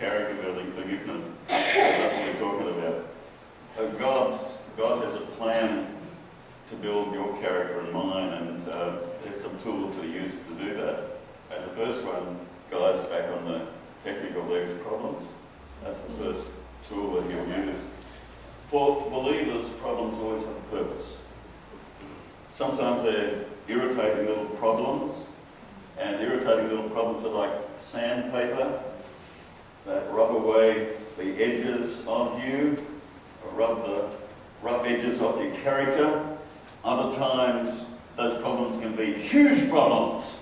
character building thing, isn't it? That's what we're talking about. So God has a plan to build your character and mine, and there's some tools that he uses to do that. And the first one, guys, back on the technical, there's problems. That's the first tool that he'll use. For believers, problems always have a purpose. Sometimes they're irritating little problems, and irritating little problems are like sandpaper that rub away the edges of you, or rub the rough edges of your character. Other times, those problems can be huge problems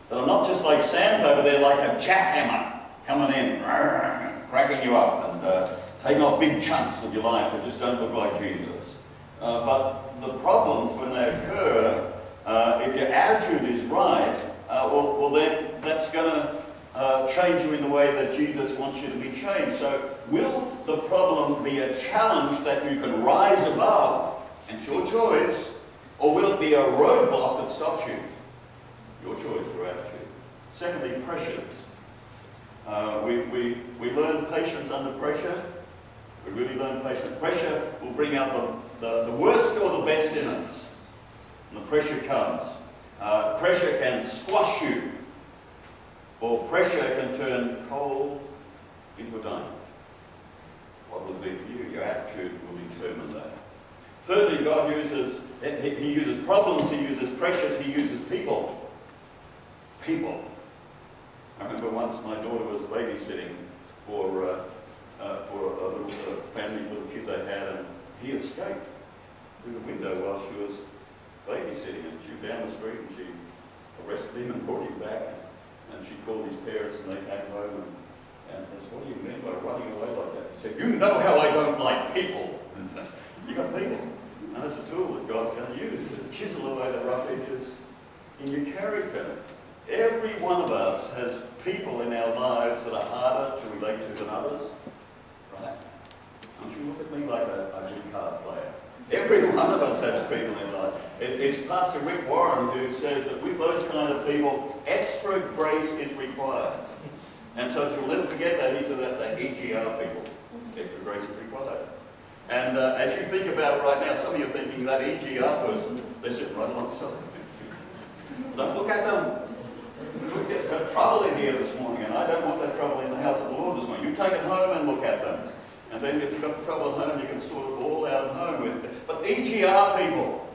that are not just like sandpaper, they're like a jackhammer coming in, cracking you up and taking off big chunks of your life that just don't look like Jesus. But the problems, when they occur, if your attitude is right, then that's going to change you in the way that Jesus wants you to be changed. So will the problem be a challenge that you can rise above, and it's your choice, or will it be a roadblock that stops you? Your choice, your attitude. Secondly, pressures. We learn patience under pressure. We really learn patience. Pressure will bring out the worst or the best in us. And the pressure comes. Pressure can squash you, or pressure can turn coal into a diamond. What will it be for you? Your attitude will determine that. Thirdly, God uses, he uses problems, he uses pressures, he uses people. People. I remember once my daughter was babysitting for a little family, little kid they had, and he escaped through the window while she was babysitting, and she was down the street, and she arrested him and brought him back, and she called his parents, and they came home, and they said, "What do you mean by running away like that?" He said, "You know how I don't like people." You got people. And that's a tool that God's going to use to chisel away the rough edges in your character. Every one of us has people in our lives that are harder to relate to than others. Right? Don't you look at me like a good card player. Every one of us has people in life. It's Pastor Rick Warren who says that with those kind of people, extra grace is required. And so you'll never forget that. He said that the EGR people, extra grace is required. And as you think about it right now, some of you are thinking that EGR person, they're sitting right alongside. Don't look at them. We get trouble in here this morning, and I don't want that trouble in the house of the Lord this morning. You take it home and look at them. And then if you've got trouble at home, you can sort it all out at home with it. But EGR people,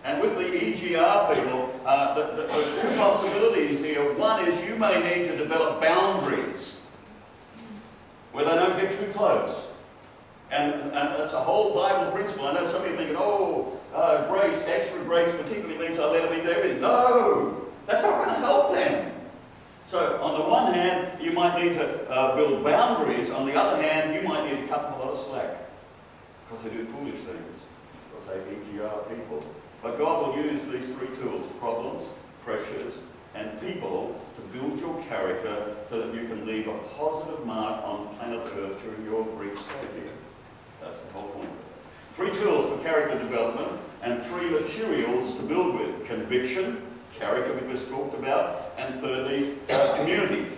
and with the EGR people, the two possibilities here. One is you may need to develop boundaries where they don't get too close. And that's a whole Bible principle. I know some of you are thinking, grace, extra grace particularly means I let them into everything. No! That's not going to help them. So, on the one hand, you might need to build boundaries. On the other hand, you might need to cut them a lot of slack. Because they do foolish things. Because they EGR people. But God will use these three tools, problems, pressures, and people, to build your character so that you can leave a positive mark on planet Earth during your brief stay here. That's the whole point. Three tools for character development and three materials to build with. Conviction, character we just talked about, and thirdly, community.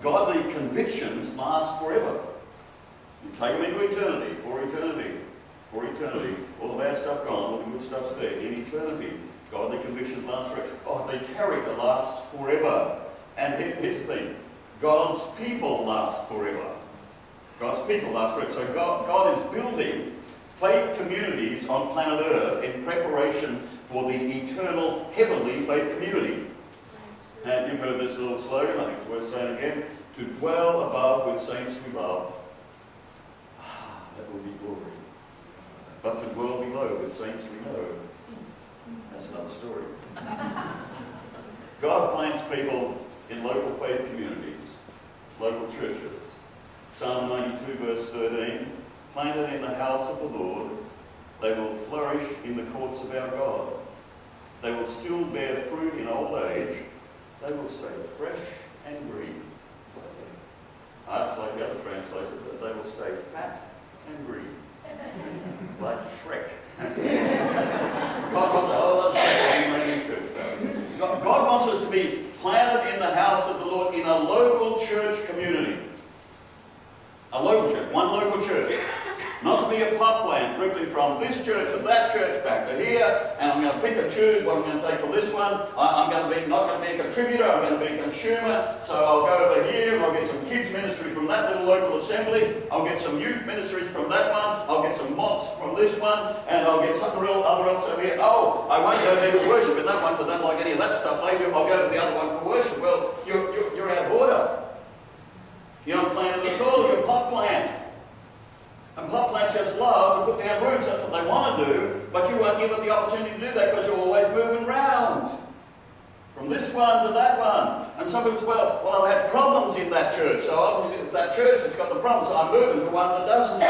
Godly convictions last forever. You take them into eternity, for eternity, for eternity. All the bad stuff gone, all the good stuff's there, in eternity. Godly convictions last forever. Godly character lasts forever. And here's the thing, God's people last forever. God's people last forever. So God is building faith communities on planet Earth in preparation for the eternal heavenly faith community. And you've heard this little slogan, I think it's worth saying again, to dwell above with saints we love. That will be glory. But to dwell below with saints we know. That's another story. God plants people in local faith communities, local churches. Psalm 92 verse 13, planted in the house of the Lord, they will flourish in the courts of our God. They will still bear fruit in old age. They will stay fresh and green. It's like the other translation, but they will stay fat and green. Like Shrek. God wants us to be planted in the house of the Lord in a local church community. be a pot plant drifting from this church to that church back to here, and I'm going to pick and choose what I'm going to take from this one. I'm going to be not going to be a contributor, I'm going to be a consumer. So I'll go over here and I'll get some kids ministry from that little local assembly. I'll get some youth ministries from that one. I'll get some mobs from this one, and I'll get something other else over here. Oh, I won't go there to worship in that one because I don't like any of that stuff they do. I'll go to the other one for worship. Well, you're out of order. You're not planted at all, you're a pot plant. And pot plants just love to put down roots, that's what they want to do, but you won't give it the opportunity to do that because you're always moving round. From this one to that one. And some people say, well, I've had problems in that church, so obviously it's that church that's got the problem, so I'm moving to one that doesn't.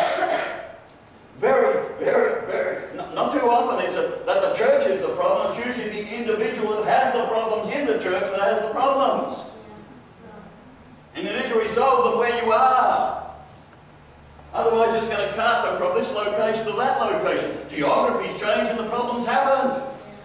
Very, not too often is it that the church is the problem, it's usually the individual that has the problems in the church that has the problems. And you need to resolve them where you are. Otherwise, it's going to cart them from this location to that location. Geography's changed and the problems haven't.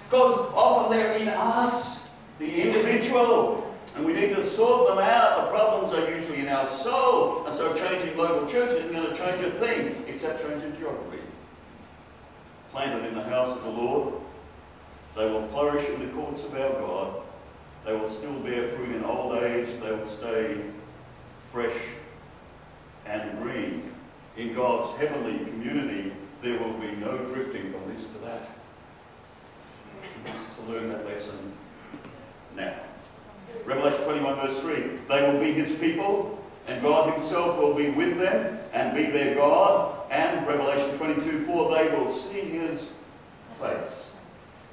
Because often they're in us, the individual. And we need to sort them out. The problems are usually in our soul. And so changing local churches isn't going to change a thing, except changing geography. Planted in the house of the Lord, they will flourish in the courts of our God. They will still bear fruit in old age. They will stay fresh and green. In God's heavenly community, there will be no drifting from this to that. He wants us to learn that lesson now. Revelation 21 verse 3, they will be his people, and God himself will be with them and be their God. And Revelation 22:4, they will see his face.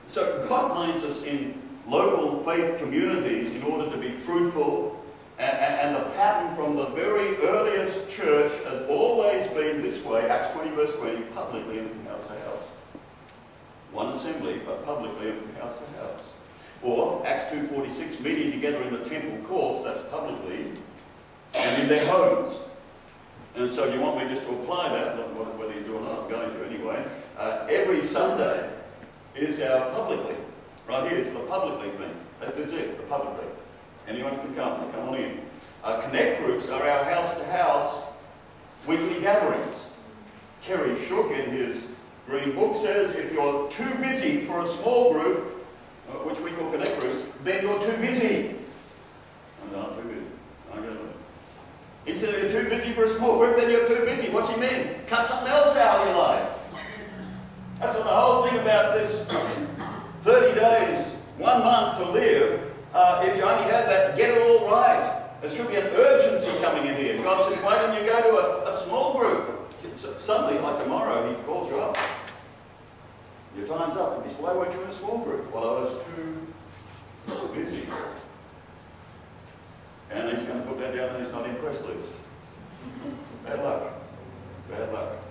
So God plants us in local faith communities in order to be fruitful, and the pattern from the very earliest church has always been this way. Acts 20 verse 20, publicly and from house to house. One assembly, but publicly and from house to house. Or Acts 2:46, meeting together in the temple courts, that's publicly, and in their homes. And so do you want me just to apply that, whether you do or not, I'm going to anyway. Every Sunday is our publicly. Right here, it's the publicly thing. That is it, the publicly. Anyone can come on in. Connect groups are our house-to-house weekly gatherings. Kerry Shook in his green book says if you're too busy for a small group, which we call connect groups, then you're too busy. I'm not too busy. He said if you're too busy for a small group, then you're too busy. What's he mean? Cut something else out of your life. That's what the whole thing about this 30 days, 1 month to live. If you only had that, get it all right. There should be an urgency coming in here. God says, why don't you go to a small group? Suddenly, like tomorrow, he calls you up. Your time's up. And he says, why weren't you in a small group? Well, I was too busy. And he's going to put that down on his not impressed list. Bad luck. Bad luck.